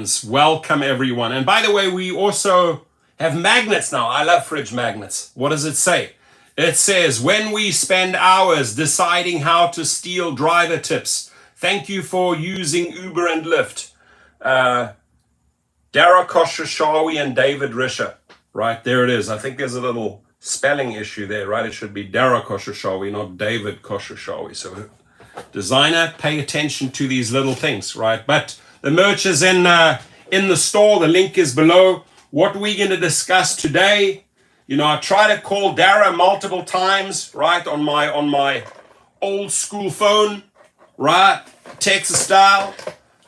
friends. Welcome, everyone. And by the way, we also have magnets now. I love fridge magnets. What does it say? It says, when we spend hours deciding how to steal driver tips, thank you for using Uber and Lyft. Dara Khosrowshahi and David Risher. Right, there it is. I think there's a little spelling issue there, right? It should be Dara Khosrowshahi, not David Khosrowshahi. So designer, pay attention to these little things, right? But the merch is in the store. The link is below. What we're going to discuss today, you know, I try to call Dara multiple times, right, on my old school phone, right, Texas style.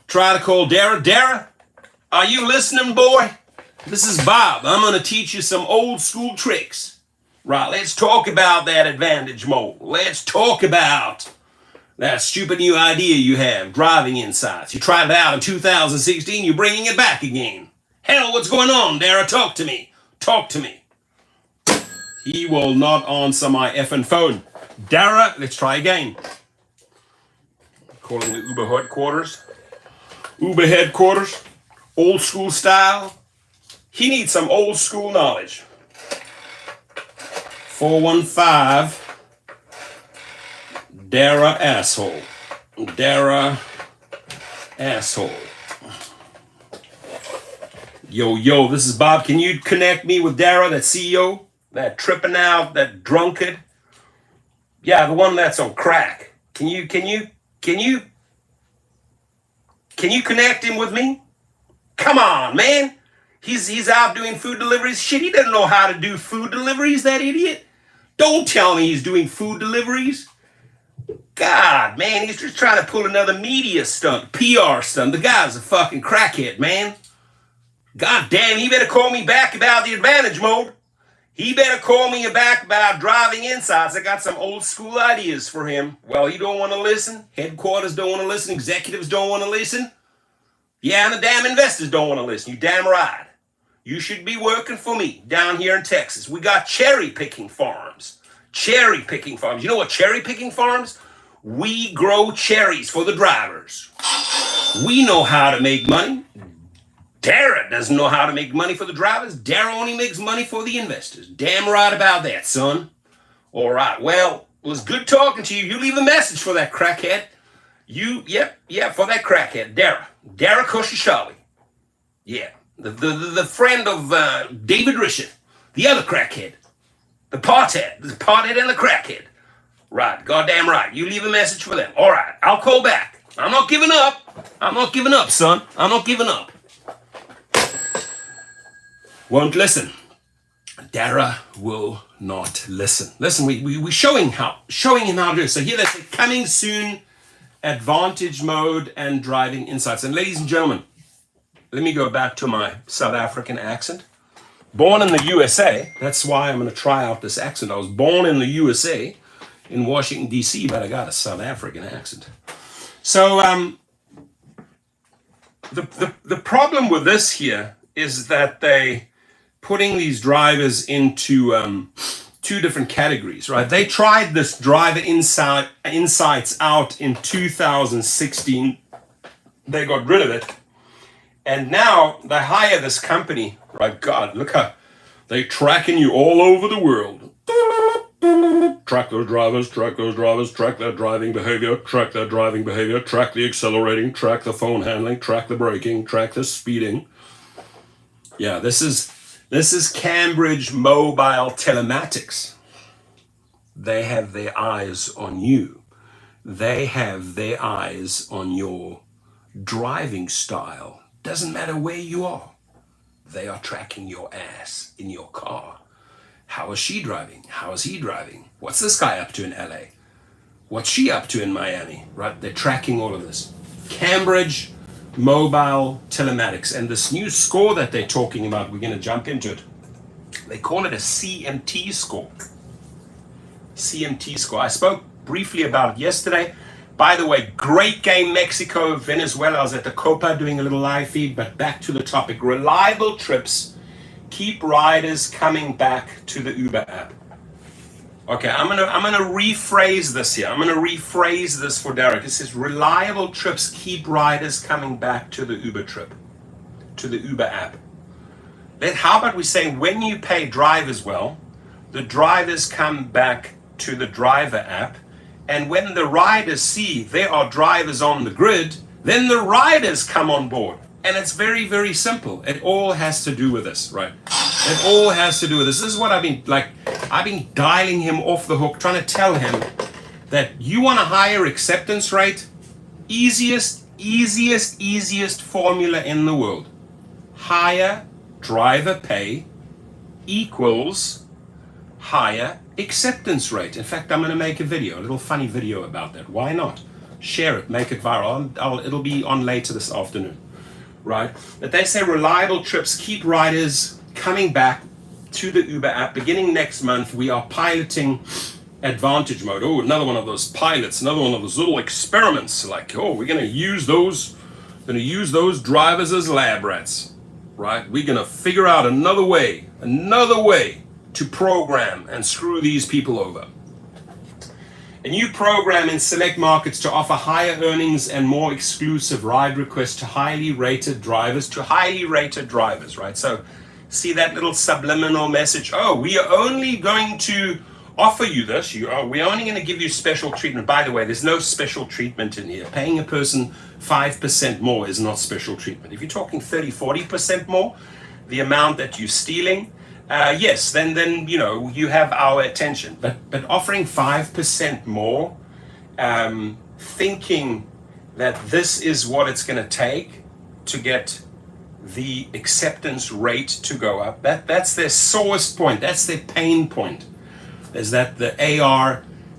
Try to call Dara. Dara, are you listening, boy? This is Bob. I'm going to teach you some old school tricks. Right, let's talk about that advantage mode. Let's talk about that stupid new idea you have, driving insights. You tried it out in 2016, you're bringing it back again. Hell, what's going on, Dara? Talk to me. Talk to me. He will not answer my effing phone. Dara, let's try again. Calling the Uber headquarters. Uber headquarters, old school style. He needs some old school knowledge. 415 Dara asshole. Dara asshole. Yo, this is Bob. Can you connect me with Dara, that CEO? That tripping out, that drunkard? Yeah, the one that's on crack. Can you connect him with me? Come on, man. He's out doing food deliveries. Shit, he doesn't know how to do food deliveries, that idiot. Don't tell me he's doing food deliveries. God, man, he's just trying to pull another media stunt, PR stunt. The guy's a fucking crackhead, man. God damn, he better call me back about the advantage mode. He better call me back about driving insights. I got some old school ideas for him. Well, he don't want to listen. Headquarters don't want to listen. Executives don't want to listen. Yeah, and the damn investors don't want to listen. You damn right. You should be working for me down here in Texas. We got cherry picking farms. Cherry picking farms. You know what cherry picking farms? We grow cherries for the drivers. We know how to make money. Dara doesn't know how to make money for the drivers. Dara only makes money for the investors. Damn right about that, son. All right. Well, it was good talking to you. You leave a message for that crackhead. For that crackhead. Dara Khosrowshahi. Yeah. The friend of David Risher. The other crackhead. The pothead and the crackhead. Right, goddamn right. You leave a message for them. All right, I'll call back. I'm not giving up. I'm not giving up, son. I'm not giving up. Won't listen. Dara will not listen. Listen, we're showing him how to do it. So here they say, coming soon, advantage mode and driving insights. And ladies and gentlemen, let me go back to my South African accent. Born in the USA, that's why I'm going to try out this accent. I was born in the USA, in Washington, D.C., but I got a South African accent. So the problem with this here is that they putting these drivers into two different categories, right? They tried this driver insights out in 2016. They got rid of it. And now they hire this company, right? God, look how they're tracking you all over the world. Track those drivers, track their driving behavior, track the accelerating, track the phone handling, track the braking, track the speeding. Yeah, this is Cambridge Mobile Telematics. They have their eyes on you. They have their eyes on your driving style. Doesn't matter where you are. They are tracking your ass in your car. How is she driving? How is he driving? What's this guy up to in LA? What's she up to in Miami? Right? They're tracking all of this. Cambridge Mobile Telematics. And this new score that they're talking about, we're going to jump into it. They call it a CMT score. CMT score. I spoke briefly about it yesterday. By the way, great game, Mexico, Venezuela. I was at the Copa doing a little live feed, but back to the topic. Reliable trips keep riders coming back to the Uber app. Okay, I'm gonna rephrase this here. I'm gonna rephrase this for Derek. It says reliable trips keep riders coming back to the Uber trip. to the Uber app. How about we say when you pay drivers well, the drivers come back to the driver app, and when the riders see there are drivers on the grid, then the riders come on board. And it's very, very simple. It all has to do with this, right? It all has to do with this. This is what I've been dialing him off the hook, trying to tell him that you want a higher acceptance rate, easiest formula in the world. Higher driver pay equals higher acceptance rate. In fact, I'm going to make a little funny video about that. Why not? Share it, make it viral. It'll be on later this afternoon, right? But they say reliable trips keep riders coming back to the Uber app. Beginning next month, we are piloting advantage mode. Oh, another one of those pilots, another one of those little experiments. Like, oh, we're going to use those drivers as lab rats, right? We're going to figure out another way to program and screw these people over. A new program in select markets to offer higher earnings and more exclusive ride requests to highly rated drivers, right? So see that little subliminal message? Oh, we are only going to offer you this. We're only going to give you special treatment. By the way, there's no special treatment in here. Paying a person 5% more is not special treatment. If you're talking 30-40% more, the amount that you're stealing, yes, then you have our attention. But offering 5% more, thinking that this is what it's going to take to get the acceptance rate to go up, that's their sorest point, that's their pain point, is that the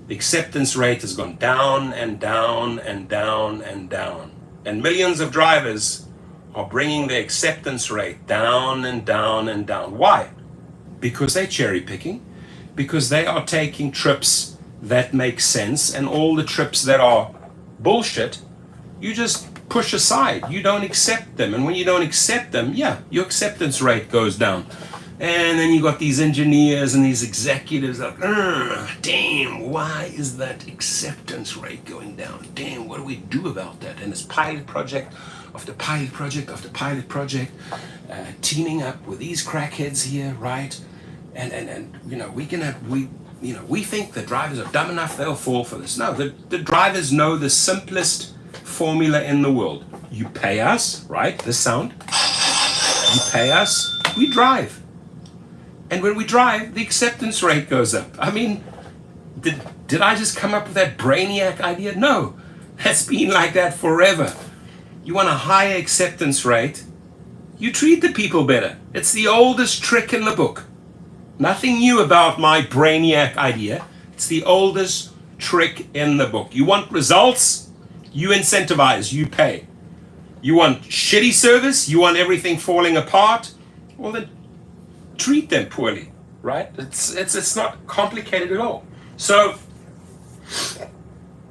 acceptance rate has gone down and down and down and down. And millions of drivers are bringing the acceptance rate down and down and down. Why? Because they're cherry picking, because they are taking trips that make sense, and all the trips that are bullshit, you just push aside. You don't accept them. And when you don't accept them, yeah, your acceptance rate goes down. And then you got these engineers and these executives like, damn, why is that acceptance rate going down? Damn, what do we do about that? And it's pilot project after pilot project after pilot project, teaming up with these crackheads here, right? And we think the drivers are dumb enough they'll fall for this. No, the drivers know the simplest formula in the world. You pay us, right? This sound. You pay us, we drive. And when we drive, the acceptance rate goes up. I mean, did I just come up with that brainiac idea? No, that's been like that forever. You want a higher acceptance rate, you treat the people better. It's the oldest trick in the book. Nothing new about my brainiac idea. It's the oldest trick in the book. You want results, you incentivize, you pay. You want shitty service, you want everything falling apart, well then treat them poorly, right? It's not complicated at all. So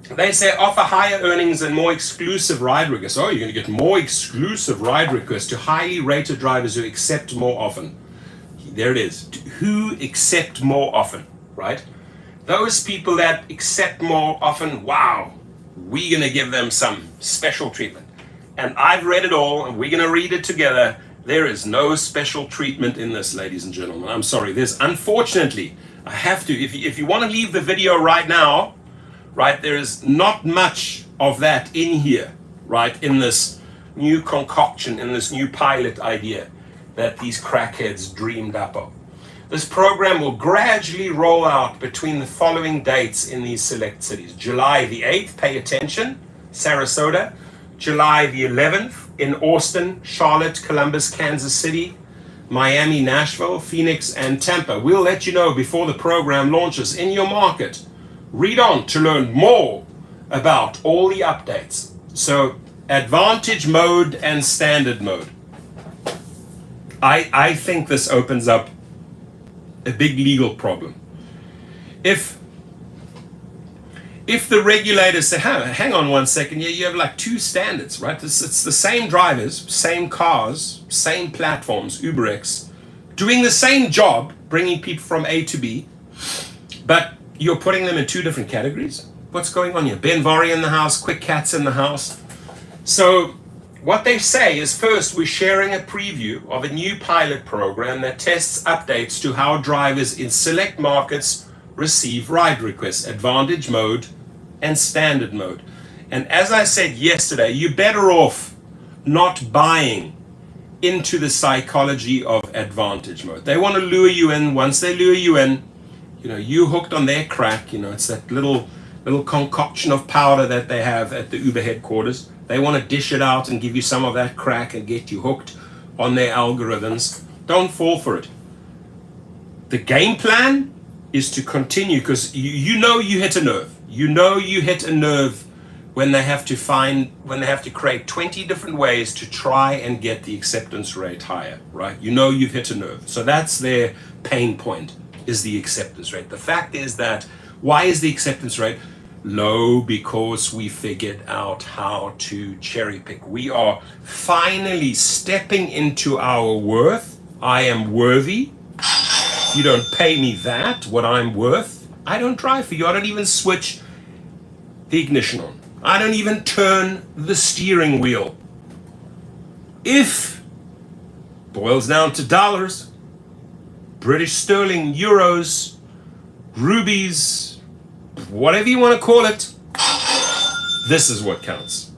they say offer higher earnings and more exclusive ride requests. Oh, you're going to get more exclusive ride requests to highly rated drivers who accept more often. There it is. Who accept more often, right? Those people that accept more often, wow, we're going to give them some special treatment. And I've read it all, and we're going to read it together. There is no special treatment in this, ladies and gentlemen. I'm sorry. There's, unfortunately, I have to, if you want to leave the video right now, right, there is not much of that in here, right, in this new concoction, in this new pilot idea that these crackheads dreamed up of. This program will gradually roll out between the following dates in these select cities. July the 8th, pay attention, Sarasota. July the 11th in Austin, Charlotte, Columbus, Kansas City, Miami, Nashville, Phoenix, and Tampa. We'll let you know before the program launches in your market. Read on to learn more about all the updates. So, advantage mode and standard mode. I think this opens up a big legal problem. If the regulators say, hang on one second, you have like two standards, right? It's the same drivers, same cars, same platforms, UberX, doing the same job, bringing people from A to B, but you're putting them in two different categories. What's going on here? Ben Vori in the house, Quick Cats in the house. So what they say is, first, we're sharing a preview of a new pilot program that tests updates to how drivers in select markets receive ride requests, advantage mode and standard mode. And as I said yesterday, you're better off not buying into the psychology of advantage mode. They want to lure you in. Once they lure you in, you hooked on their crack. It's that little concoction of powder that they have at the Uber headquarters. They want to dish it out and give you some of that crack and get you hooked on their algorithms. Don't fall for it. The game plan is to continue, because you hit a nerve. You hit a nerve when they have to create 20 different ways to try and get the acceptance rate higher, right? You've hit a nerve. So that's their pain point, is the acceptance rate. The fact is that, why is the acceptance rate low? Because we figured out how to cherry pick. We are finally stepping into our worth. I am worthy. If you don't pay me what I'm worth, I don't drive for you. I don't even switch the ignition on. I don't even turn the steering wheel. If boils down to dollars, British sterling, euros, rubies, whatever you want to call it, this is what counts.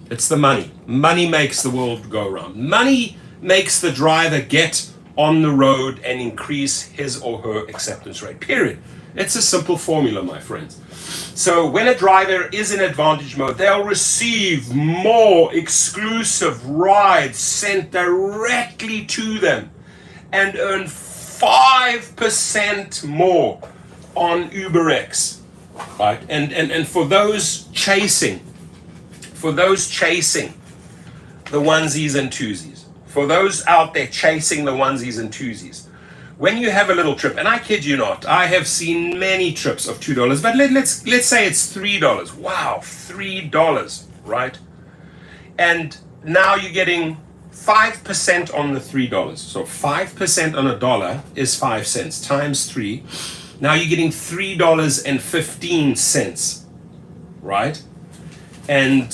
It's the money. Money makes the world go round. Money makes the driver get on the road and increase his or her acceptance rate, period. It's a simple formula, my friends. So when a driver is in advantage mode, they'll receive more exclusive rides sent directly to them and earn 5% more on UberX, right? And for those chasing the onesies and twosies, for those out there chasing the onesies and twosies, when you have a little trip, and I kid you not, I have seen many trips of $2, but let's say it's $3. Wow, $3, right? And now you're getting 5% on the $3. So 5% on $1 is 5 cents times 3. Now you're getting $3.15, right? And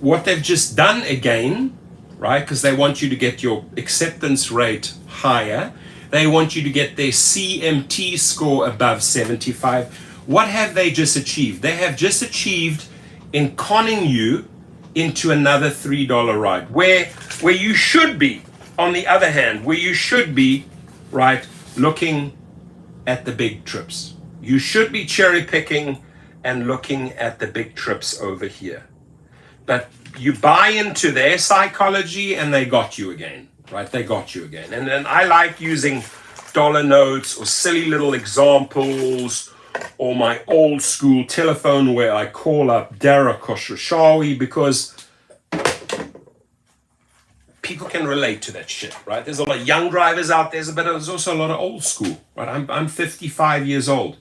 what they've just done again, right? Because they want you to get your acceptance rate higher. They want you to get their CMT score above 75. What have they just achieved? They have just achieved in conning you into another $3 ride. Where you should be, on the other hand, right, looking at the big trips. You should be cherry picking and looking at the big trips over here. But you buy into their psychology and they got you again. Right, they got you again. And then I like using dollar notes or silly little examples, or my old school telephone where I call up Dara Khosrowshahi, because people can relate to that shit, right? There's a lot of young drivers out there, but there's also a lot of old school, right? I'm 55 years old.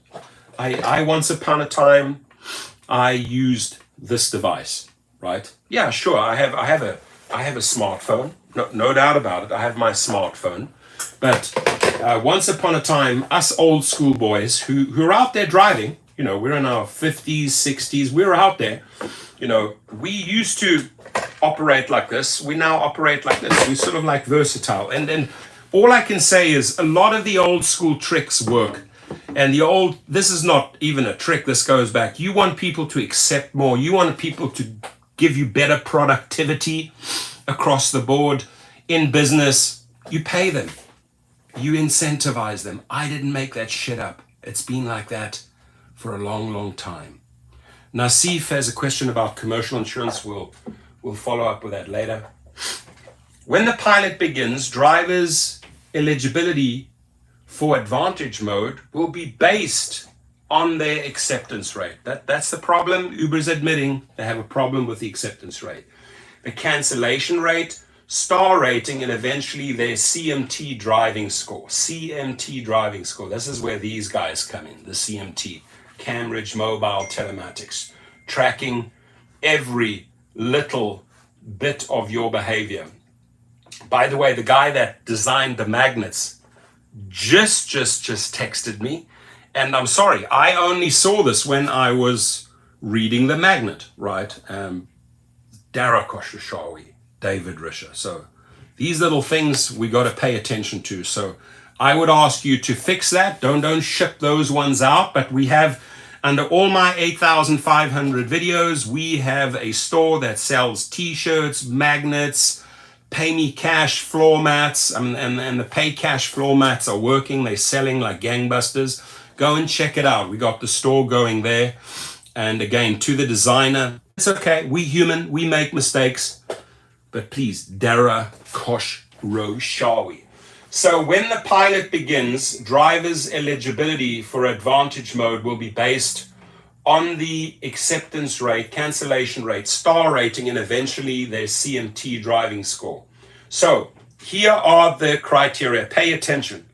I once upon a time, I used this device, right? Yeah, sure, I have a smartphone. No doubt about it. I have my smartphone. But once upon a time, us old school boys who are out there driving, we're in our 50s, 60s, we're out there, we used to operate like this. We now operate like this. We're sort of like versatile. And all I can say is a lot of the old school tricks work. And this is not even a trick. This goes back. You want people to accept more. You want people to give you better productivity across the board. In business, you pay them, you incentivize them. I didn't make that shit up. It's been like that for a long time. Nasif has a question about commercial insurance. We'll follow up with that later. When the pilot begins, drivers' eligibility for advantage mode will be based on their acceptance rate. That's the problem. Uber's admitting they have a problem with the acceptance rate. The cancellation rate, star rating, and eventually their CMT driving score. CMT driving score. This is where these guys come in, the CMT. Cambridge Mobile Telematics. Tracking every little bit of your behavior. By the way, the guy that designed the magnets just texted me. And I'm sorry, I only saw this when I was reading the magnet, right? Dara Khosrowshahi. David Risher. So these little things we got to pay attention to. So I would ask you to fix that. Don't ship those ones out. But we have, under all my 8,500 videos, we have a store that sells t-shirts, magnets, pay me cash floor mats, and the pay cash floor mats are working. They're selling like gangbusters. Go and check it out. We got the store going there. And again, to the designer, it's okay. We human, we make mistakes. But please, Dara Kosh Roshawi. So when the pilot begins, drivers' eligibility for Advantage mode will be based on the acceptance rate, cancellation rate, star rating, and eventually their CMT driving score. So here are the criteria. Pay attention.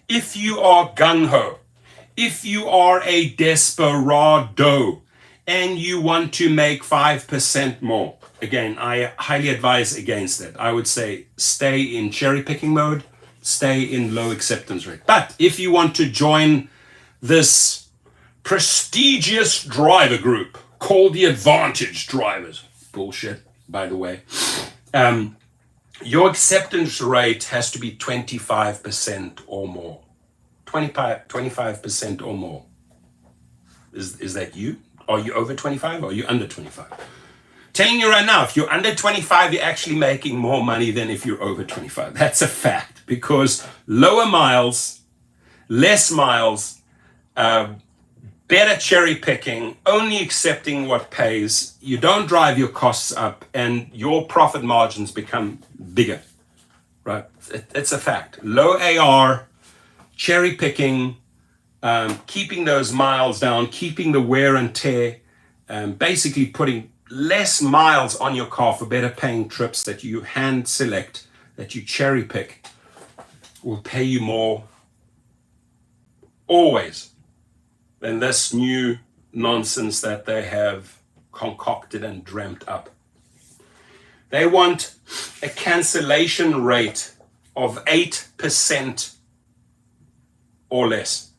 If you are gung-ho, if you are a desperado, and you want to make 5% more, again, I highly advise against that. I would say stay in cherry picking mode, stay in low acceptance rate. But if you want to join this prestigious driver group called the Advantage Drivers, bullshit, by the way, your acceptance rate has to be 25% or more. 25% or more. Is that you? Are you over 25 or are you under 25? Telling you right now, if you're under 25, you're actually making more money than if you're over 25. That's a fact, because lower miles, less miles, better cherry picking, only accepting what pays, you don't drive your costs up, and your profit margins become bigger, right? It's a fact. Low AR, cherry picking, keeping those miles down, keeping the wear and tear, basically putting less miles on your car for better paying trips that you hand select, that you cherry pick, will pay you more always than this new nonsense that they have concocted and dreamt up. They want a cancellation rate of 8% or less,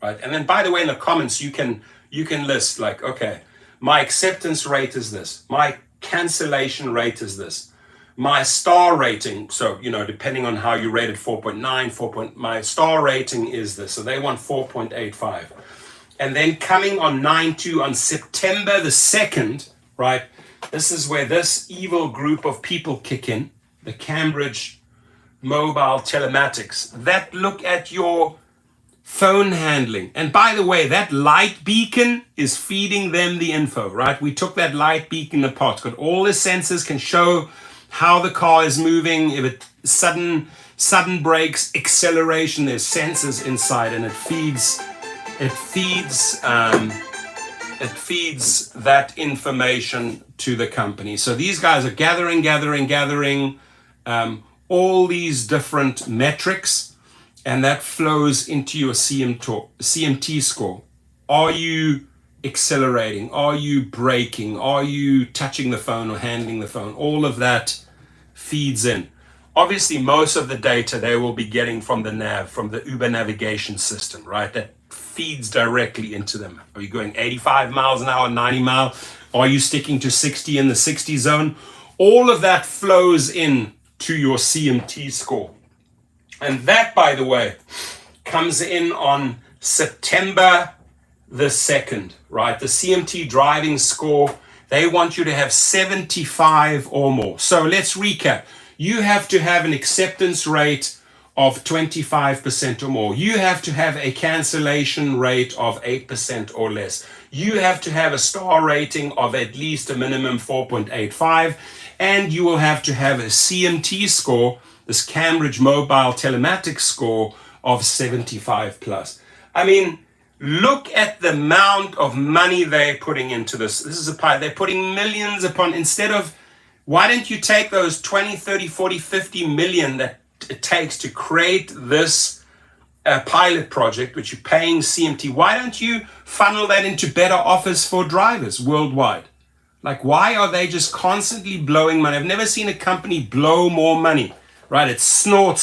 right? And then, by the way, in the comments, you can list like, okay, my acceptance rate is this, my cancellation rate is this, my star rating, so, depending on how you rate it, 4.9, my star rating is this. So they want 4.85. And then coming on 9/2 on September the 2nd, right? This is where this evil group of people kick in, the Cambridge Mobile Telematics, that look at your phone handling. And by the way, that light beacon is feeding them the info, right? We took that light beacon apart. It's got all the sensors, can show how the car is moving, if it sudden brakes, acceleration, there's sensors inside, and it feeds that information to the company. So these guys are gathering all these different metrics, and that flows into your CMT score. Are you accelerating? Are you braking? Are you touching the phone or handling the phone? All of that feeds in. Obviously, most of the data they will be getting from the nav, from the Uber navigation system, right? That feeds directly into them. Are you going 85 miles an hour, 90 miles? Are you sticking to 60 in the 60 zone? All of that flows in to your CMT score. And that, by the way, comes in on September the 2nd, right? The CMT driving score, they want you to have 75 or more. So let's recap. You have to have an acceptance rate of 25% or more. You have to have a cancellation rate of 8% or less. You have to have a star rating of at least a minimum 4.85, and you will have to have a CMT score, this Cambridge Mobile Telematics score, of 75 plus. I mean, look at the amount of money they're putting into this. This is a pie. They're putting millions upon, instead of, why don't you take those 20, 30, 40, 50 million that it takes to create this pilot project, which you're paying CMT, why don't you funnel that into better offers for drivers worldwide? Like, why are they just constantly blowing money? I've never seen a company blow more money, right? It's snort,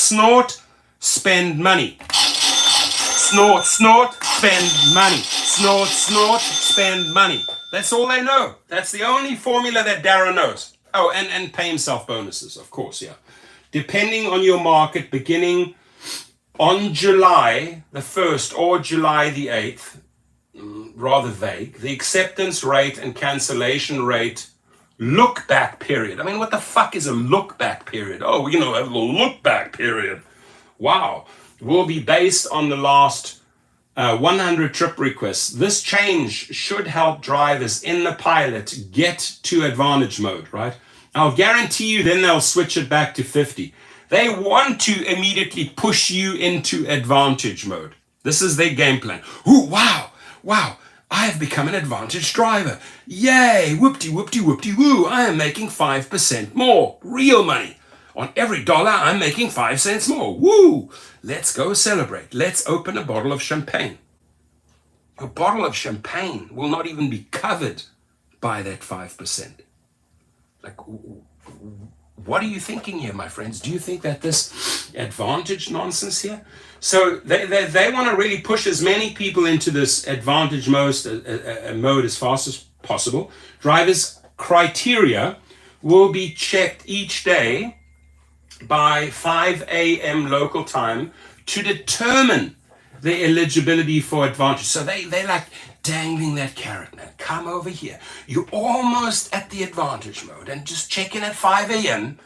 spend money. Snort, spend money. Snort, spend money. That's all they know. That's the only formula that Darren knows. Oh, and pay himself bonuses, of course, yeah. Depending on your market, beginning on July the 1st or July the 8th, rather vague, the acceptance rate and cancellation rate look back period. I mean, what the fuck is a look back period? Oh, you know, a little look back period. Wow. Will be based on the last 100 trip requests. This change should help drivers in the pilot get to advantage mode, right? I'll guarantee you then they'll switch it back to 50. They want to immediately push you into advantage mode. This is their game plan. Ooh, wow, I have become an advantage driver. Yay, whoopty-woo, I am making 5% more. Real money. On every dollar, I'm making 5 cents more. Woo! Let's go celebrate. Let's open a bottle of champagne. A bottle of champagne will not even be covered by that 5%. Like, what are you thinking here, my friends? Do you think that this advantage nonsense here? So they want to really push as many people into this advantage mode as fast as possible. Drivers' criteria will be checked each day by 5 a.m. local time to determine the eligibility for advantage. So they like dangling that carrot, man. Come over here. You're almost at the advantage mode and just check in at 5 a.m.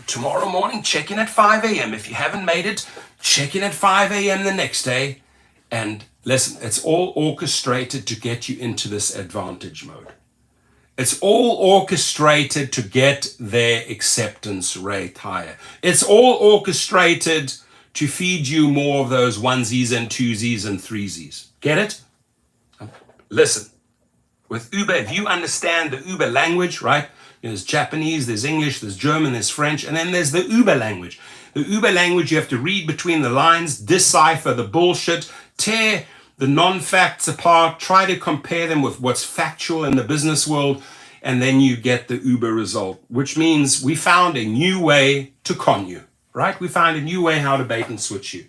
Tomorrow morning, check in at 5 a.m. If you haven't made it, check in at 5 a.m. the next day. And listen, it's all orchestrated to get you into this advantage mode. It's all orchestrated to get their acceptance rate higher. It's all orchestrated to feed you more of those onesies and twosies and threesies. Get it? Listen, with Uber, if you understand the Uber language, right? There's Japanese, there's English, there's German, there's French, and then there's the Uber language. The Uber language, you have to read between the lines, decipher the bullshit, tear the non-facts apart, try to compare them with what's factual in the business world, and then you get the Uber result, which means we found a new way to con you, right? We found a new way how to bait and switch you.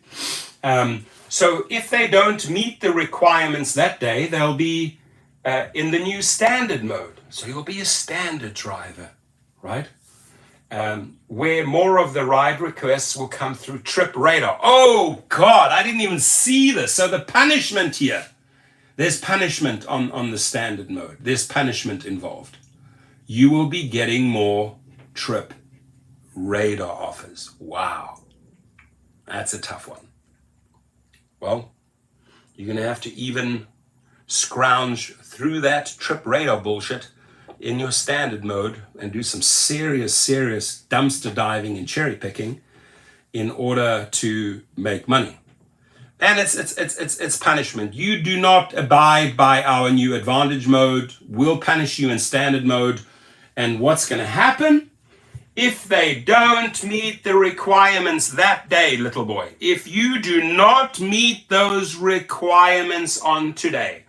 So if they don't meet the requirements that day, they'll be in the new standard mode. So you'll be a standard driver, right? Where more of the ride requests will come through trip radar. Oh God, I didn't even see this. So the punishment here, there's punishment on the standard mode. There's punishment involved. You will be getting more trip radar offers. Wow, that's a tough one. Well, you're going to have to even scrounge through that trip radar bullshit in your standard mode and do some serious dumpster diving and cherry picking in order to make money. And it's punishment. You do not abide by our new advantage mode. We'll punish you in standard mode. And what's going to happen? If they don't meet the requirements that day, little boy, if you do not meet those requirements on today,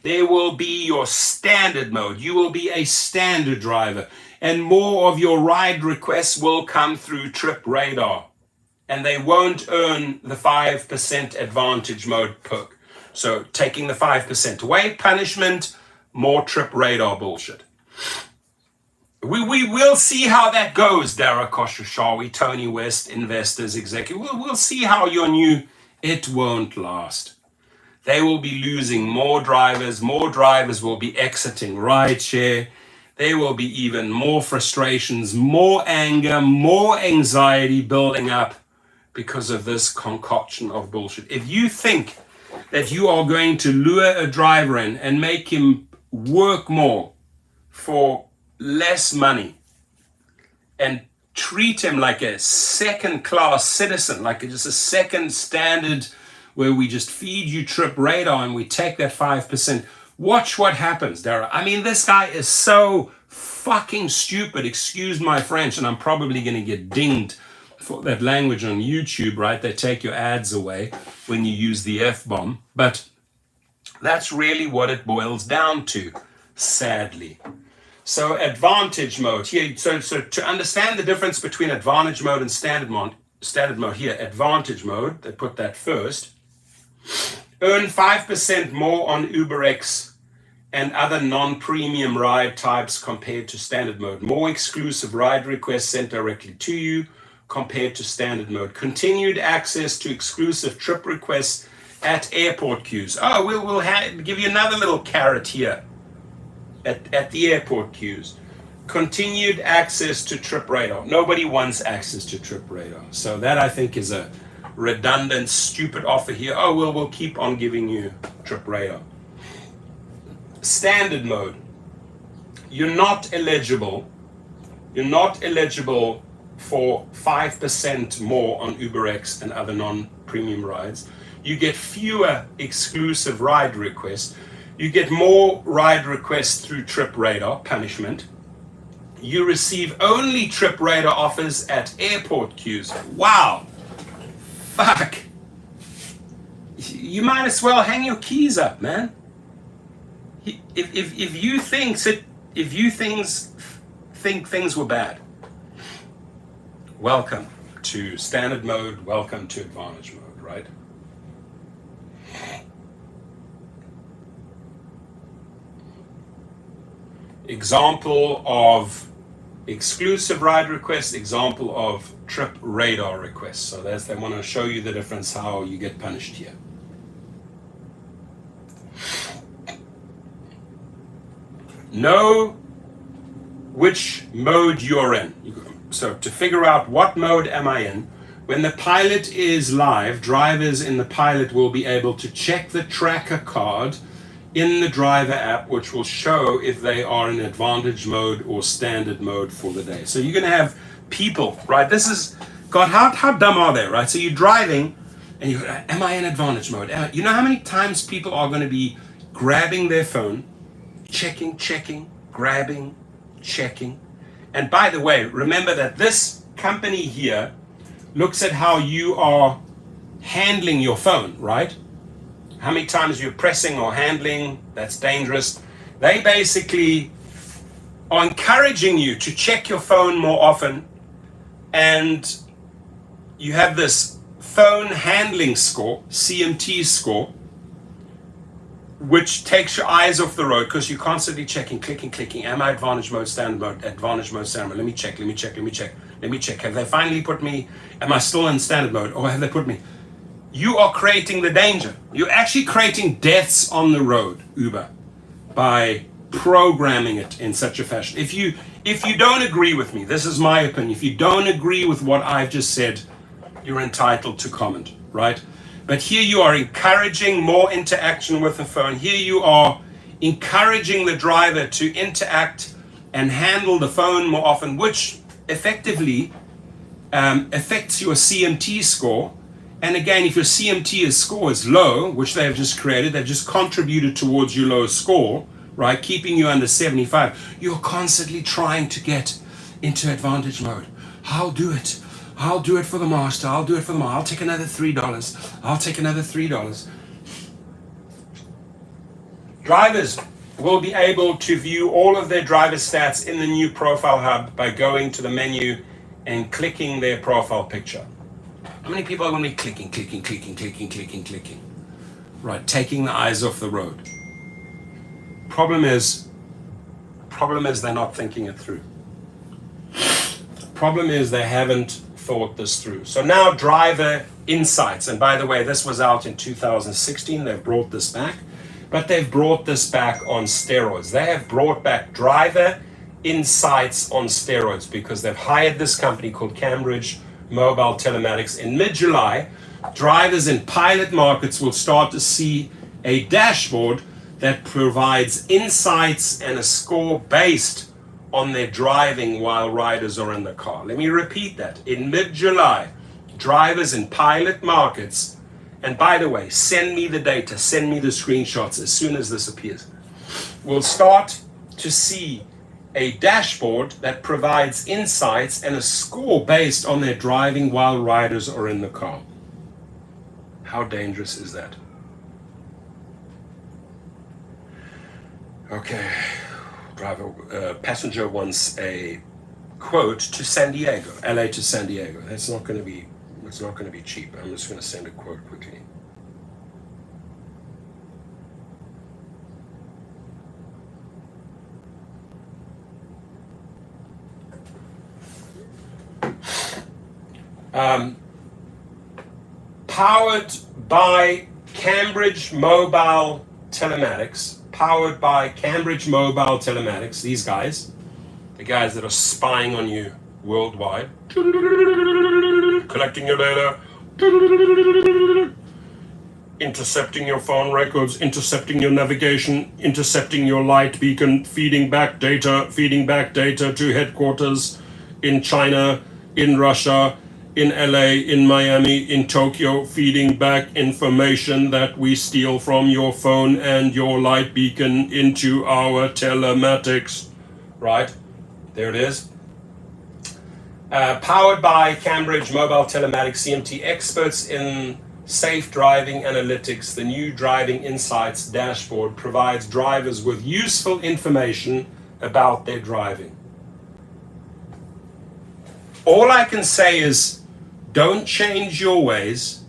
there will be your standard mode. You will be a standard driver, and more of your ride requests will come through trip radar, and they won't earn the 5% advantage mode perk. So taking the 5% away, punishment, more trip radar bullshit. We will see how that goes, Dara Khosrowshahi, Tony West, investors, executive. We'll see how your new, it won't last. They will be losing more drivers will be exiting rideshare. There will be even more frustrations, more anger, more anxiety building up because of this concoction of bullshit. If you think that you are going to lure a driver in and make him work more for less money and treat him like a second-class citizen, like just a second standard where we just feed you trip radar and we take that 5%. Watch what happens, Dara. I mean, this guy is so fucking stupid, excuse my French, and I'm probably going to get dinged for that language on YouTube, right? They take your ads away when you use the F-bomb. But that's really what it boils down to, sadly. So advantage mode here. So to understand the difference between advantage mode and standard mode here, advantage mode, they put that first. Earn 5% more on UberX and other non-premium ride types compared to standard mode. More exclusive ride requests sent directly to you compared to standard mode. Continued access to exclusive trip requests at airport queues. Oh, we'll give you another little carrot here at the airport queues. Continued access to trip radar. Nobody wants access to trip radar. So that, I think, is a redundant, stupid offer here. Oh, we'll keep on giving you trip radar. Standard mode. You're not eligible for 5% more on UberX and other non-premium rides. You get fewer exclusive ride requests. You get more ride requests through Trip Radar, punishment. You receive only Trip Radar offers at airport queues. Wow. Fuck. You might as well hang your keys up, man. If you think things were bad, welcome to standard mode, welcome to advantage mode, right? Example of exclusive ride requests, example of trip radar requests. So they want to show you the difference, how you get punished here. Know which mode you're in. So to figure out what mode am I in, when the pilot is live, drivers in the pilot will be able to check the tracker card in the driver app, which will show if they are in advantage mode or standard mode for the day. So you're going to have people, right? This is, God, how dumb are they, right? So you're driving and you go, am I in advantage mode? You know how many times people are going to be grabbing their phone, checking, grabbing, checking. And by the way, remember that this company here looks at how you are handling your phone, right? How many times you're pressing or handling, that's dangerous. They basically are encouraging you to check your phone more often, and you have this phone handling score, CMT score, which takes your eyes off the road because you're constantly checking, clicking. Am I advantage mode, standard mode, advantage mode, standard mode? Let me check. Have they finally put me, am I still in standard mode, or have they put me? You are creating the danger. You're actually creating deaths on the road, Uber, by programming it in such a fashion. If you don't agree with me, this is my opinion, if you don't agree with what I've just said, you're entitled to comment, right? But here you are encouraging more interaction with the phone. Here you are encouraging the driver to interact and handle the phone more often, which effectively affects your CMT score. And again, if your CMT score is low, which they have just created, they've just contributed towards your low score, right? Keeping you under 75. You're constantly trying to get into advantage mode. I'll do it for the master. I'll take another $3. Drivers will be able to view all of their driver stats in the new profile hub by going to the menu and clicking their profile picture. How many people are going to be clicking? Right, taking the eyes off the road. Problem is they're not thinking it through. Problem is they haven't thought this through. So now driver insights, and by the way, this was out in 2016, they've brought this back, but they've brought this back on steroids. They have brought back driver insights on steroids because they've hired this company called Cambridge Mobile Telematics. In mid-July, drivers in pilot markets will start to see a dashboard that provides insights and a score based on their driving while riders are in the car. Let me repeat that. In mid-July, drivers in pilot markets, and by the way, send me the data, send me the screenshots as soon as this appears, will start to see a dashboard that provides insights and a score based on their driving while riders are in the car. How dangerous is that? Okay. Passenger wants a quote to San Diego, LA to San Diego. It's not going to be cheap. I'm just going to send a quote quickly. Powered by Cambridge Mobile Telematics. Powered by Cambridge Mobile Telematics. These guys, the guys that are spying on you worldwide, collecting your data, intercepting your phone records, intercepting your navigation, intercepting your light beacon, feeding back data to headquarters in China, in Russia, in LA, in Miami, in Tokyo, feeding back information that we steal from your phone and your light beacon into our telematics. Right? There it is. Powered by Cambridge Mobile Telematics, CMT experts in safe driving analytics. The new Driving Insights dashboard provides drivers with useful information about their driving. All I can say is, don't change your ways,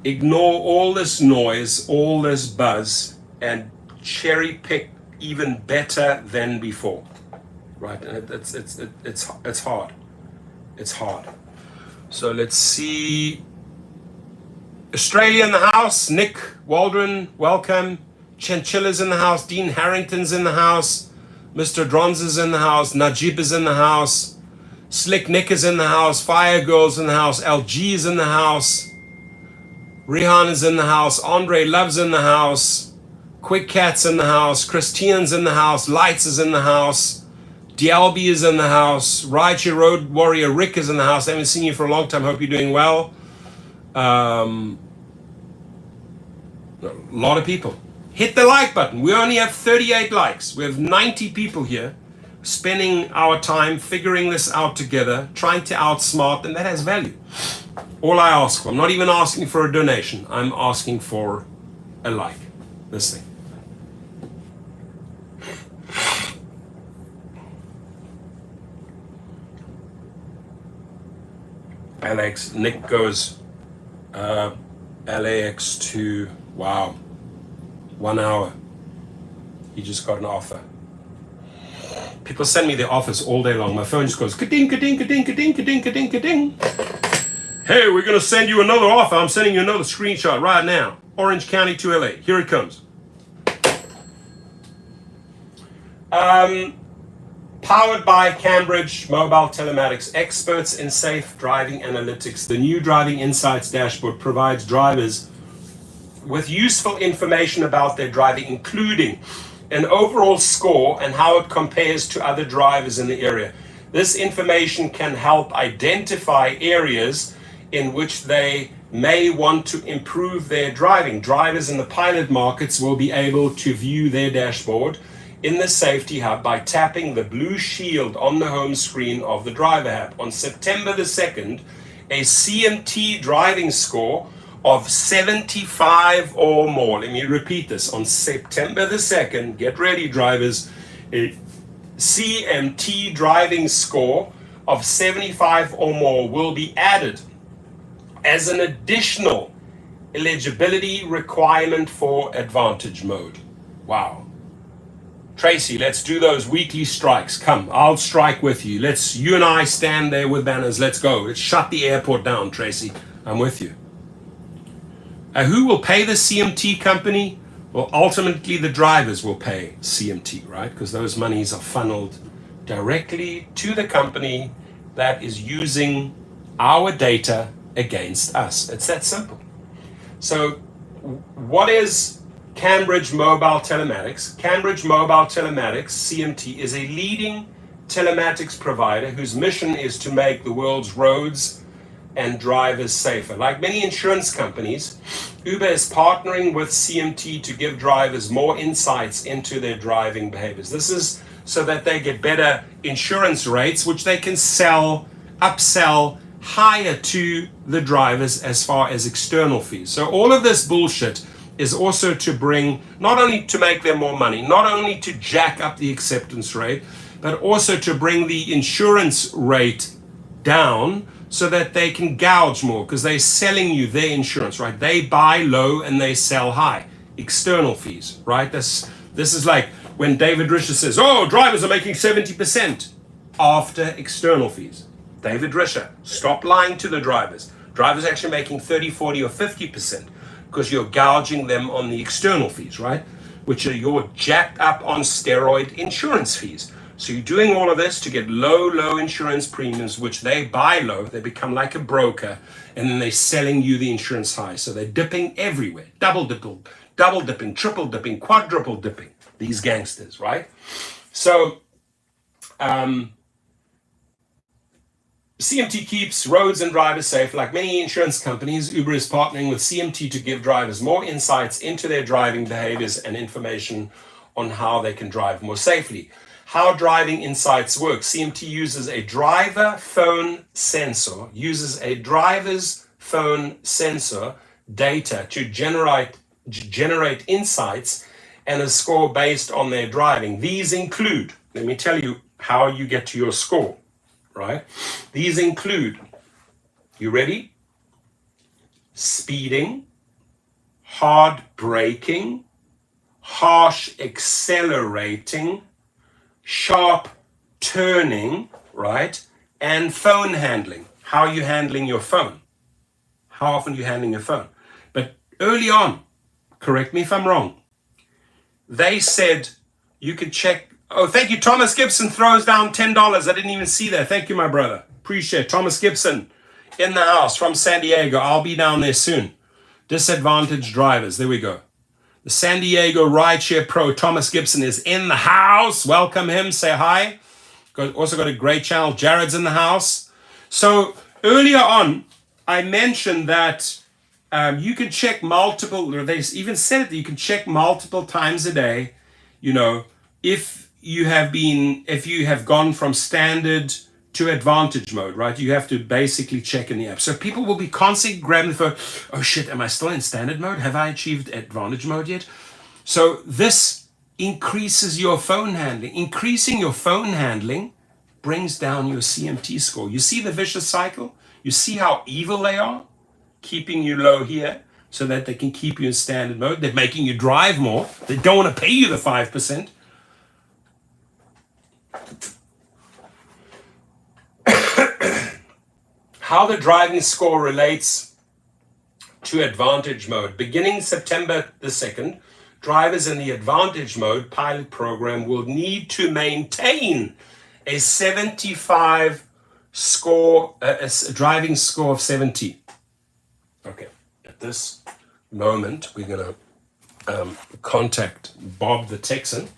ignore all this noise, all this buzz, and cherry pick even better than before. Right? And it's hard. It's hard. So let's see. Australia in the house. Nick Waldron, welcome. Chinchilla's in the house. Dean Harrington's in the house. Mr. Drons is in the house. Najib is in the house. Slick Nick is in the house. Fire Girl's in the house. LG is in the house. Rihan is in the house. Andre Love's in the house. Quick Cat's in the house. Christine's in the house. Lights is in the house. DLB is in the house. Rideshare Road Warrior Rick is in the house. I haven't seen you for a long time. Hope you're doing well. A lot of people. Hit the like button. We only have 38 likes. We have 90 people here spending our time figuring this out together, trying to outsmart, and that has value. All I ask for, I'm not even asking for a donation. I'm asking for a like. This thing. Alex, Nick goes LAX to, wow, 1 hour. He just got an offer. People send me their offers all day long. My phone just goes ka-ding, ka-ding, ka-ding, ka-ding, ka-ding, ka-ding, ka-ding. Hey, we're going to send you another offer. I'm sending you another screenshot right now. Orange County to LA. Here it comes. Powered by Cambridge Mobile Telematics, experts in safe driving analytics. The new Driving Insights dashboard provides drivers with useful information about their driving, including an overall score and how it compares to other drivers in the area. This information can help identify areas in which they may want to improve their driving. Drivers in the pilot markets will be able to view their dashboard in the Safety Hub by tapping the blue shield on the home screen of the Driver app. On September the 2nd, a CMT driving score of 75 or more. Let me repeat this. On September the 2nd, get ready drivers, a CMT driving score of 75 or more will be added as an additional eligibility requirement for Advantage mode. Wow. Tracy, let's do those weekly strikes. Come, I'll strike with you. You and I stand there with banners. Let's go. Let's shut the airport down, Tracy. I'm with you. Who will pay the CMT company? Well, ultimately the drivers will pay CMT, right? Because those monies are funneled directly to the company that is using our data against us. It's that simple. So what is Cambridge Mobile Telematics? Cambridge Mobile Telematics, CMT, is a leading telematics provider whose mission is to make the world's roads and drivers safer. Like many insurance companies, Uber is partnering with CMT to give drivers more insights into their driving behaviors. This is so that they get better insurance rates, which they can upsell higher to the drivers as far as external fees. So all of this bullshit is also to bring, not only to make them more money, not only to jack up the acceptance rate, but also to bring the insurance rate down so that they can gouge more, because they're selling you their insurance, right? They buy low and they sell high. External fees, right? This is like when David Risher says, oh, drivers are making 70% after external fees. David Risher, stop lying to the drivers. Drivers actually making 30, 40, or 50% because you're gouging them on the external fees, right? Which are your jacked up on steroid insurance fees. So you're doing all of this to get low insurance premiums, which they buy low. They become like a broker, and then they're selling you the insurance high. So they're dipping everywhere, double dipping, triple dipping, quadruple dipping, these gangsters, right? So CMT keeps roads and drivers safe. Like many insurance companies, Uber is partnering with CMT to give drivers more insights into their driving behaviors and information on how they can drive more safely. How driving insights work. CMT uses a driver's phone sensor data to generate insights and a score based on their driving. These include, let me tell you how you get to your score, right? These include, you ready? Speeding, hard braking, harsh accelerating, sharp turning, right? And phone handling. How are you handling your phone? How often are you handling your phone? But early on, correct me if I'm wrong, they said you could check. Oh, thank you. Thomas Gibson throws down $10. I didn't even see that. Thank you, my brother. Appreciate it. Thomas Gibson in the house from San Diego. I'll be down there soon. Disadvantaged drivers. There we go. The San Diego Rideshare Pro, Thomas Gibson, is in the house. Welcome him. Say hi. Also got a great channel. Jared's in the house. So earlier on, I mentioned that you can check multiple, or they even said that you can check multiple times a day, you know, if you have gone from standard to advantage mode, right? You have to basically check in the app. So people will be constantly grabbing the phone. Oh shit, am I still in standard mode? Have I achieved advantage mode yet? So this increases your phone handling. Increasing your phone handling brings down your CMT score. You see the vicious cycle? You see how evil they are? Keeping you low here so that they can keep you in standard mode. They're making you drive more. They don't want to pay you the 5%. How the driving score relates to advantage mode. Beginning September the 2nd, drivers in the advantage mode pilot program will need to maintain a 75 score, a driving score of 70. Okay, at this moment, we're going to contact Bob the Texan.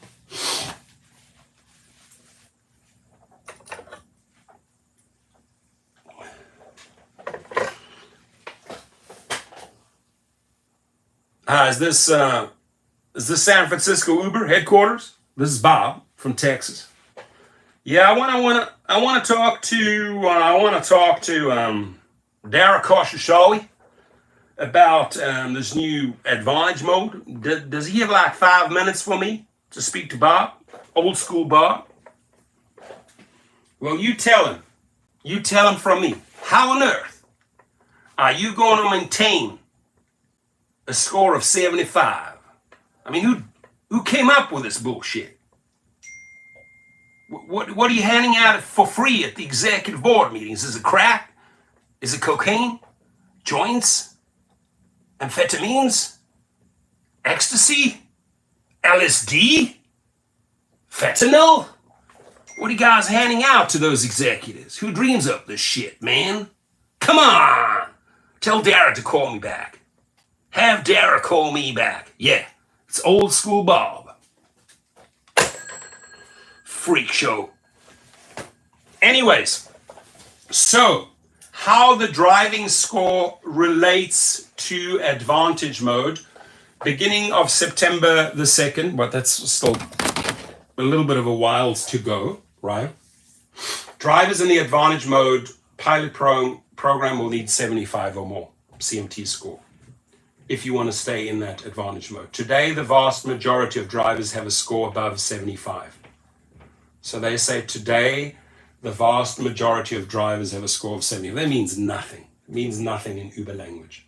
Is this San Francisco Uber headquarters? This is Bob from Texas. Yeah, I want to talk to Dara Koshashawi about this new advantage mode. Does he have like 5 minutes for me to speak to Bob? Old school Bob? Well, you tell him from me. How on earth are you going to maintain a score of 75? I mean, who came up with this bullshit? What are you handing out for free at the executive board meetings? Is it crack? Is it cocaine? Joints? Amphetamines? Ecstasy? LSD? Fentanyl? What are you guys handing out to those executives? Who dreams up this shit, man? Come on! Tell Dara to call me back. Have Dara call me back. Yeah, it's old school Bob. Freak show. Anyways, so how the driving score relates to advantage mode, beginning of September the 2nd, but that's still a little bit of a while to go, right? Drivers in the advantage mode pilot program will need 75 or more CMT score if you want to stay in that advantage mode. Today, the vast majority of drivers have a score above 75. So they say today, the vast majority of drivers have a score of 70. That means nothing. It means nothing in Uber language.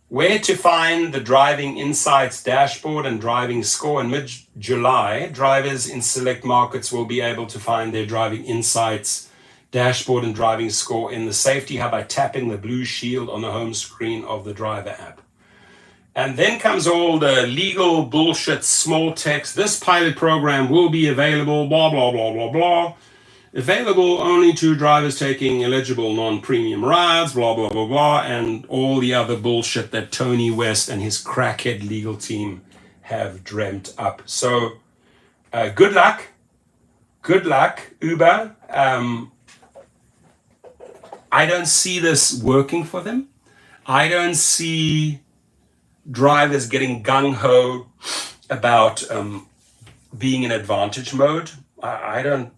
Where to find the Driving Insights dashboard and driving score? In mid-July, drivers in select markets will be able to find their Driving Insights dashboard and driving score in the safety hub by tapping the blue shield on the home screen of the driver app. And then comes all the legal bullshit, small text. This pilot program will be available, blah, blah, blah, blah, blah. Available only to drivers taking eligible non-premium rides, blah, blah, blah, blah, and all the other bullshit that Tony West and his crackhead legal team have dreamt up. So good luck, Uber. I don't see this working for them. I don't see drivers getting gung-ho about being in advantage mode. I don't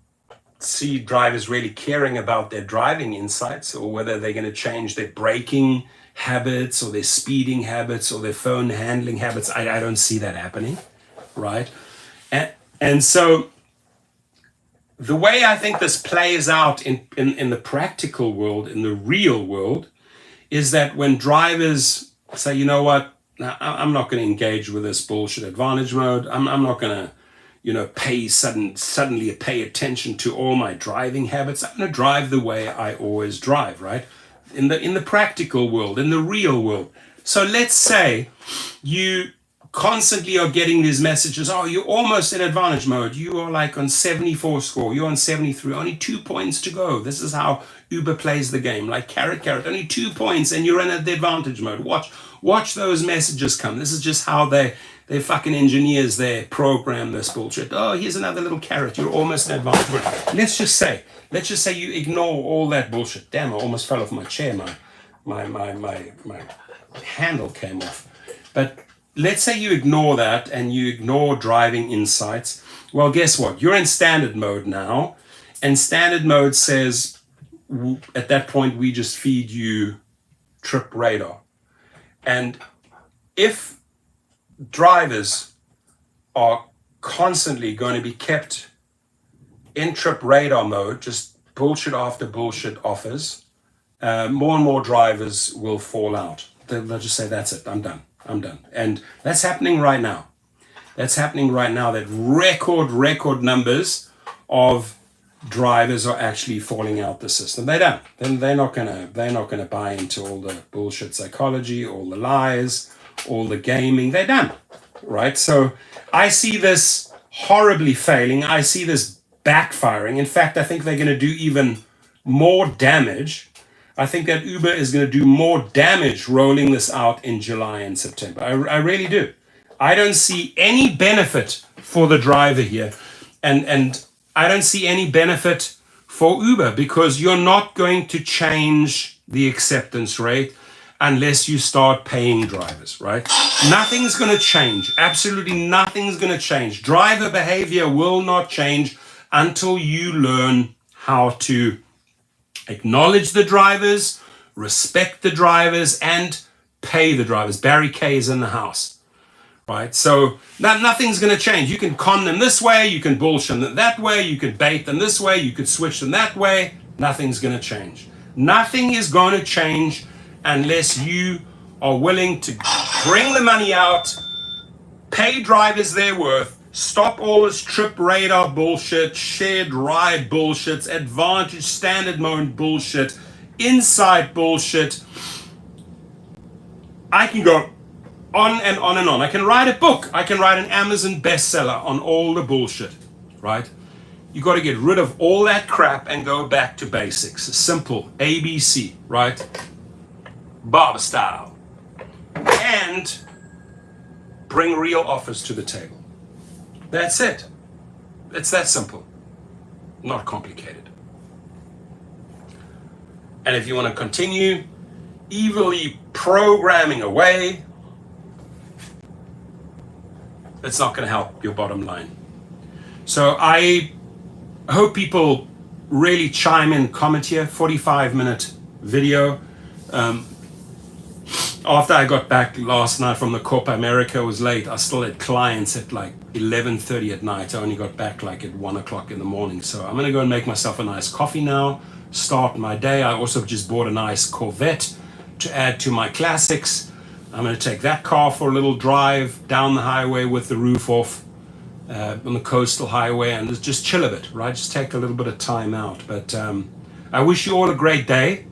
see drivers really caring about their driving insights or whether they're going to change their braking habits or their speeding habits or their phone handling habits. I don't see that happening, right? And so the way I think this plays out in the practical world, in the real world, is that when drivers say, you know what, I'm not going to engage with this bullshit advantage mode. I'm not going to, suddenly pay attention to all my driving habits. I'm going to drive the way I always drive, right? In the practical world, in the real world. So let's say you constantly are getting these messages, oh, you're almost in advantage mode. You are like on 74 score. You're on 73. Only 2 points to go. This is how Uber plays the game. Like carrot, only 2 points and you're in the advantage mode. Watch those messages come. This is just how they fucking engineers there program this bullshit. Oh, here's another little carrot. You're almost in advantage mode. Let's just say you ignore all that bullshit. Damn, I almost fell off my chair. My handle came off. But let's say you ignore that and you ignore driving insights. Well, guess what? You're in standard mode now. And standard mode says, at that point, we just feed you trip radar. And if drivers are constantly going to be kept in trip radar mode, just bullshit after bullshit offers, more and more drivers will fall out. They'll just say, that's it, I'm done. And that's happening right now. That record numbers of drivers are actually falling out the system. They don't. They're not gonna buy into all the bullshit psychology, all the lies, all the gaming. They don't. Right? So I see this horribly failing. I see this backfiring. In fact, I think they're gonna do even more damage. I think that Uber is going to do more damage rolling this out in July and September. I really do. I don't see any benefit for the driver here. And I don't see any benefit for Uber because you're not going to change the acceptance rate unless you start paying drivers, right? Nothing's going to change. Absolutely nothing's going to change. Driver behavior will not change until you learn how to acknowledge the drivers, respect the drivers, and pay the drivers. Barry Kay is in the house, right? So nothing's going to change. You can con them this way, you can bullshit them that way, you could bait them this way, you could switch them that way. Nothing's going to change. Nothing is going to change unless you are willing to bring the money out, pay drivers their worth, stop all this trip radar bullshit, shared ride bullshit, advantage standard mode bullshit, insight bullshit. I can go on and on and on. I can write a book. I can write an Amazon bestseller on all the bullshit, right? You got to get rid of all that crap and go back to basics. Simple, ABC, right? Bob style. And bring real offers to the table. That's it. It's that simple. Not complicated. And if you want to continue evilly programming away, it's not going to help your bottom line. So I hope people really chime in, comment here. 45-minute video. After I got back last night from the Copa America, it was late. I still had clients at like 11:30 at night. I only got back like at 1 o'clock in the morning. So I'm going to go and make myself a nice coffee now, start my day. I also just bought a nice Corvette to add to my classics. I'm going to take that car for a little drive down the highway with the roof off on the coastal highway and just chill a bit, right? Just take a little bit of time out. But I wish you all a great day.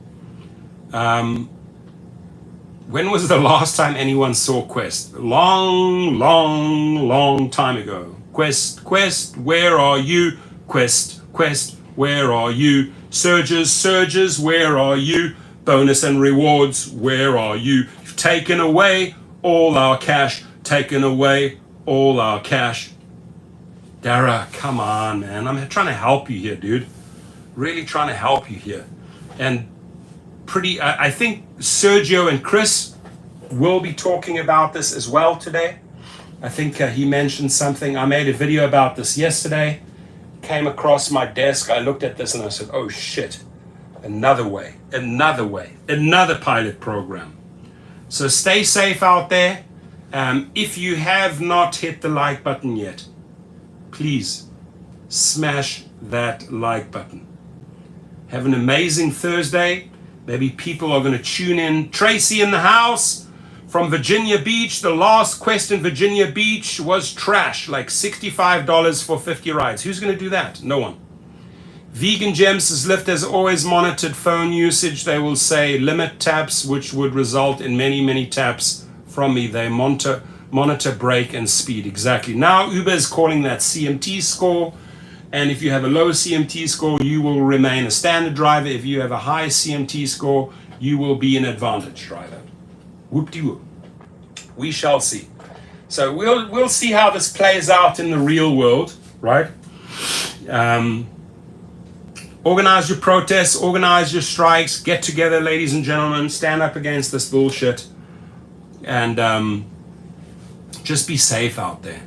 When was the last time anyone saw Quest? Long time ago. Quest, where are you? Quest, where are you? Surges, where are you? Bonus and rewards, where are you? You've taken away all our cash, taken away all our cash. Dara, come on, man. I'm trying to help you here, dude. Really trying to help you here. And I think Sergio and Chris will be talking about this as well today. I think he mentioned something. I made a video about this yesterday. Came across my desk. I looked at this and I said, oh shit, another pilot program. So stay safe out there. If you have not hit the like button yet, please smash that like button. Have an amazing Thursday. Maybe people are going to tune in. Tracy in the house from Virginia Beach. The last Quest in Virginia Beach was trash, like $65 for 50 rides. Who's going to do that? No one. Vegan Gems says Lyft has always monitored phone usage. They will say limit taps, which would result in many taps from me. They monitor brake and speed. Exactly. Now Uber is calling that CMT score. And if you have a low CMT score, you will remain a standard driver. If you have a high CMT score, you will be an advantage driver. Whoop-de-whoop. We shall see. So we'll see how this plays out in the real world, right? Organize your protests, organize your strikes, get together, ladies and gentlemen, stand up against this bullshit, and just be safe out there.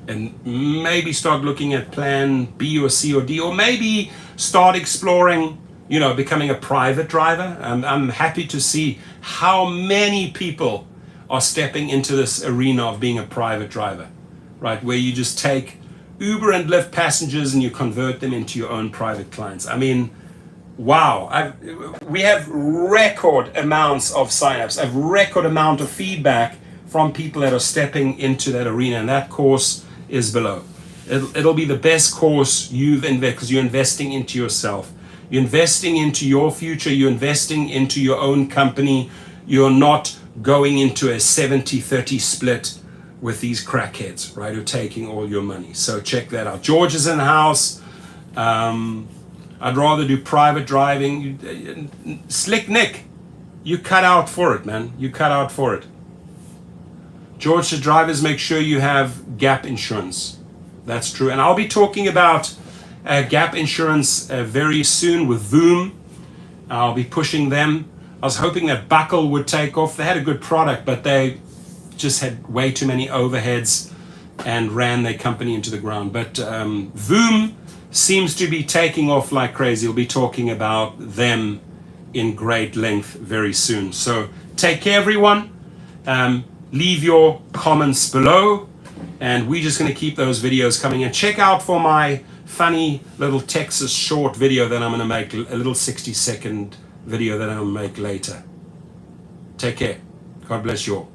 And maybe start looking at plan B or C or D, or maybe start exploring, becoming a private driver. I'm happy to see how many people are stepping into this arena of being a private driver, right? Where you just take Uber and Lyft passengers and you convert them into your own private clients. I mean, wow. We have record amounts of signups, a record amount of feedback from people that are stepping into that arena, and that course is below. It'll be the best course you've invested, because you're investing into yourself. You're investing into your future. You're investing into your own company. You're not going into a 70-30 split with these crackheads, right, who are taking all your money. So check that out. George is in the house. I'd rather do private driving. Slick Nick, you cut out for it, man. You cut out for it. George, the drivers, make sure you have gap insurance. That's true. And I'll be talking about gap insurance very soon with Voom. I'll be pushing them. I was hoping that Buckle would take off. They had a good product, but they just had way too many overheads and ran their company into the ground. But Voom seems to be taking off like crazy. We'll be talking about them in great length very soon. So take care, everyone. Leave your comments below, and we're just going to keep those videos coming. And check out for my funny little Texas short video that I'm going to make, a little 60-second video that I'll make later. Take care. God bless you all.